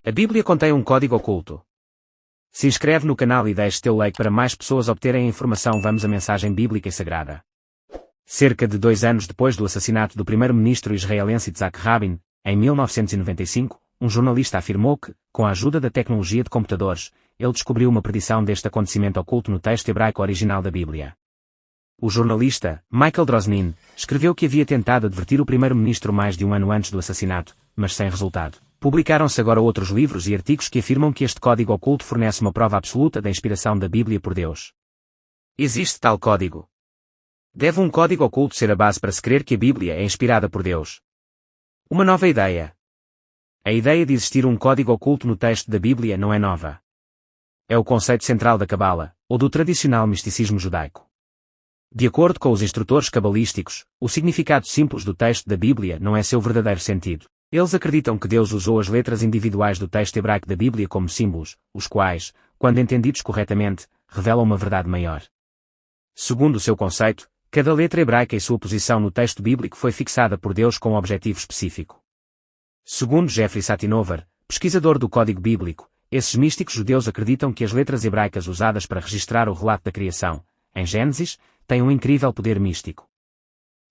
A Bíblia contém um código oculto. Se inscreve no canal e deixe teu like para mais pessoas obterem a informação. Vamos à mensagem bíblica e sagrada. Cerca de 2 anos depois do assassinato do primeiro-ministro israelense Yitzhak Rabin, em 1995, um jornalista afirmou que, com a ajuda da tecnologia de computadores, ele descobriu uma predição deste acontecimento oculto no texto hebraico original da Bíblia. O jornalista, Michael Drosnin, escreveu que havia tentado advertir o primeiro-ministro mais de um ano antes do assassinato, mas sem resultado. Publicaram-se agora outros livros e artigos que afirmam que este código oculto fornece uma prova absoluta da inspiração da Bíblia por Deus. Existe tal código? Deve um código oculto ser a base para se crer que a Bíblia é inspirada por Deus? Uma nova ideia. A ideia de existir um código oculto no texto da Bíblia não é nova. É o conceito central da Cabala, ou do tradicional misticismo judaico. De acordo com os instrutores cabalísticos, o significado simples do texto da Bíblia não é seu verdadeiro sentido. Eles acreditam que Deus usou as letras individuais do texto hebraico da Bíblia como símbolos, os quais, quando entendidos corretamente, revelam uma verdade maior. Segundo o seu conceito, cada letra hebraica e sua posição no texto bíblico foi fixada por Deus com um objetivo específico. Segundo Jeffrey Satinover, pesquisador do Código Bíblico, esses místicos judeus acreditam que as letras hebraicas usadas para registrar o relato da criação, em Gênesis, têm um incrível poder místico.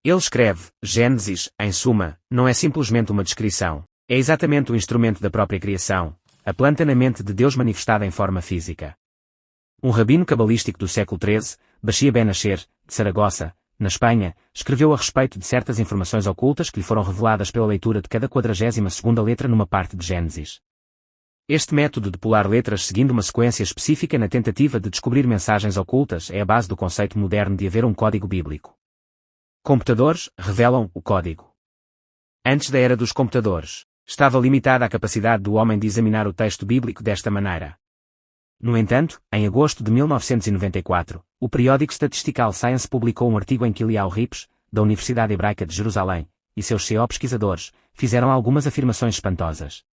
Ele escreve, Gênesis, em suma, não é simplesmente uma descrição, é exatamente o instrumento da própria criação, a planta na mente de Deus manifestada em forma física. Um rabino cabalístico do século XIII, Bashir Ben Asher, de Saragossa, na Espanha, escreveu a respeito de certas informações ocultas que lhe foram reveladas pela leitura de cada 42ª letra numa parte de Gênesis. Este método de pular letras seguindo uma sequência específica na tentativa de descobrir mensagens ocultas é a base do conceito moderno de haver um código bíblico. Computadores revelam o código. Antes da era dos computadores, estava limitada a capacidade do homem de examinar o texto bíblico desta maneira. No entanto, em agosto de 1994, o periódico Statistical Science publicou um artigo em que Eliyahu Rips, da Universidade Hebraica de Jerusalém, e seus pesquisadores, fizeram algumas afirmações espantosas.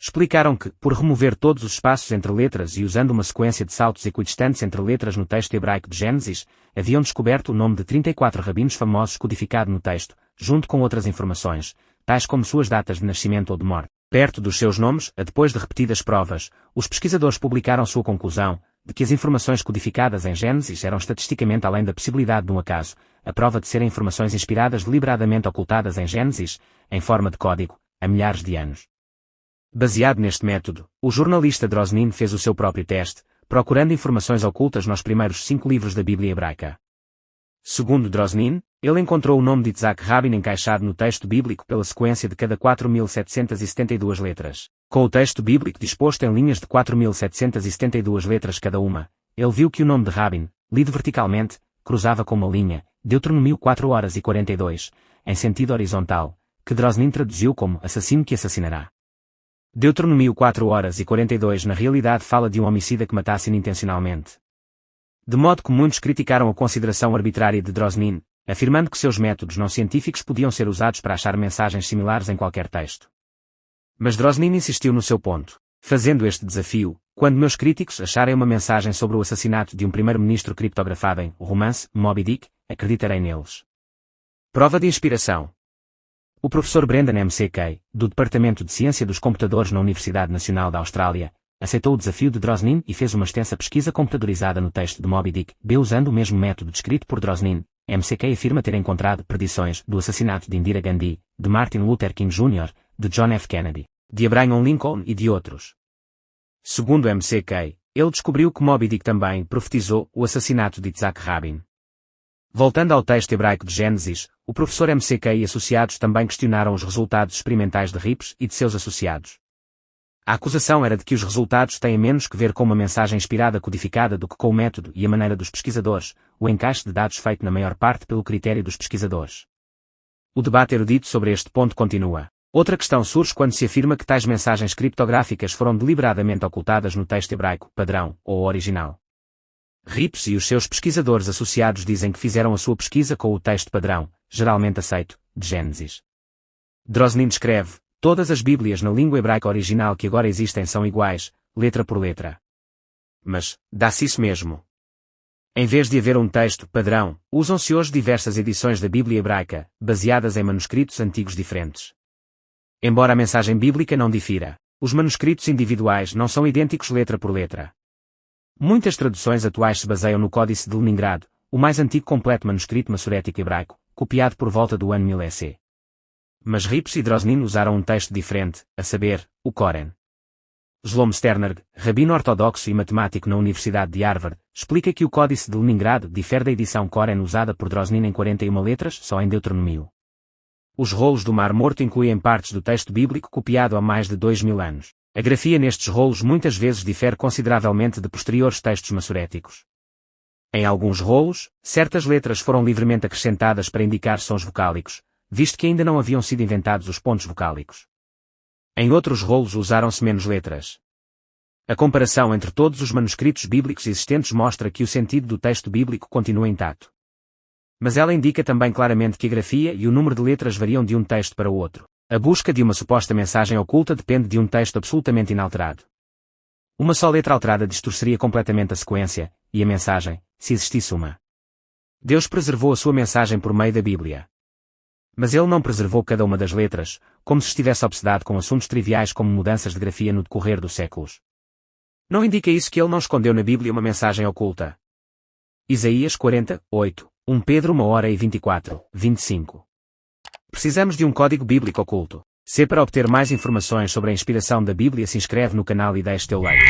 Explicaram que, por remover todos os espaços entre letras e usando uma sequência de saltos equidistantes entre letras no texto hebraico de Gênesis, haviam descoberto o nome de 34 rabinos famosos codificado no texto, junto com outras informações, tais como suas datas de nascimento ou de morte. Perto dos seus nomes, depois de repetidas provas, os pesquisadores publicaram sua conclusão, de que as informações codificadas em Gênesis eram estatisticamente além da possibilidade de um acaso, a prova de serem informações inspiradas deliberadamente ocultadas em Gênesis, em forma de código, há milhares de anos. Baseado neste método, o jornalista Drosnin fez o seu próprio teste, procurando informações ocultas nos primeiros 5 livros da Bíblia hebraica. Segundo Drosnin, ele encontrou o nome de Yitzhak Rabin encaixado no texto bíblico pela sequência de cada 4.772 letras. Com o texto bíblico disposto em linhas de 4.772 letras cada uma, ele viu que o nome de Rabin, lido verticalmente, cruzava com uma linha, Deuteronômio 4:42, em sentido horizontal, que Drosnin traduziu como assassino que assassinará. Deuteronômio 4:42 na realidade fala de um homicida que matasse intencionalmente. De modo que muitos criticaram a consideração arbitrária de Drosnin, afirmando que seus métodos não científicos podiam ser usados para achar mensagens similares em qualquer texto. Mas Drosnin insistiu no seu ponto, fazendo este desafio: quando meus críticos acharem uma mensagem sobre o assassinato de um primeiro-ministro criptografada em o romance Moby Dick, acreditarei neles. Prova de inspiração. O professor Brendan McKay, do Departamento de Ciência dos Computadores na Universidade Nacional da Austrália, aceitou o desafio de Drosnin e fez uma extensa pesquisa computadorizada no texto de Moby Dick, usando o mesmo método descrito por Drosnin. McKay afirma ter encontrado predições do assassinato de Indira Gandhi, de Martin Luther King Jr., de John F. Kennedy, de Abraham Lincoln e de outros. Segundo McKay, ele descobriu que Moby Dick também profetizou o assassinato de Yitzhak Rabin. Voltando ao texto hebraico de Gênesis, o professor McKay e associados também questionaram os resultados experimentais de Rips e de seus associados. A acusação era de que os resultados têm menos que ver com uma mensagem inspirada codificada do que com o método e a maneira dos pesquisadores, o encaixe de dados feito na maior parte pelo critério dos pesquisadores. O debate erudito sobre este ponto continua. Outra questão surge quando se afirma que tais mensagens criptográficas foram deliberadamente ocultadas no texto hebraico, padrão, ou original. Rips e os seus pesquisadores associados dizem que fizeram a sua pesquisa com o texto padrão, geralmente aceito, de Gênesis. Drosnin descreve: todas as Bíblias na língua hebraica original que agora existem são iguais, letra por letra. Mas, dá-se isso mesmo? Em vez de haver um texto padrão, usam-se hoje diversas edições da Bíblia hebraica, baseadas em manuscritos antigos diferentes. Embora a mensagem bíblica não difira, Os manuscritos individuais não são idênticos letra por letra. Muitas traduções atuais se baseiam no Códice de Leningrado, o mais antigo completo manuscrito massorético hebraico, copiado por volta do ano 1000 EC. Mas Rips e Drosnin usaram um texto diferente, a saber, o Koren. Shlomo Sternberg, rabino ortodoxo e matemático na Universidade de Harvard, explica que o Códice de Leningrado difere da edição Koren usada por Drosnin em 41 letras só em Deuteronômio. Os rolos do Mar Morto incluem partes do texto bíblico copiado há mais de 2000 anos. A grafia nestes rolos muitas vezes difere consideravelmente de posteriores textos massoréticos. Em alguns rolos, certas letras foram livremente acrescentadas para indicar sons vocálicos, visto que ainda não haviam sido inventados os pontos vocálicos. Em outros rolos usaram-se menos letras. A comparação entre todos os manuscritos bíblicos existentes mostra que o sentido do texto bíblico continua intacto. Mas ela indica também claramente que a grafia e o número de letras variam de um texto para o outro. A busca de uma suposta mensagem oculta depende de um texto absolutamente inalterado. Uma só letra alterada distorceria completamente a sequência, e a mensagem, se existisse uma. Deus preservou a sua mensagem por meio da Bíblia. Mas ele não preservou cada uma das letras, como se estivesse obsedado com assuntos triviais como mudanças de grafia no decorrer dos séculos. Não indica isso que ele não escondeu na Bíblia uma mensagem oculta. Isaías 40, 8, 1 Pedro 1h24, 25. Precisamos de um código bíblico oculto. Se para obter mais informações sobre a inspiração da Bíblia se inscreve no canal e deixe teu like.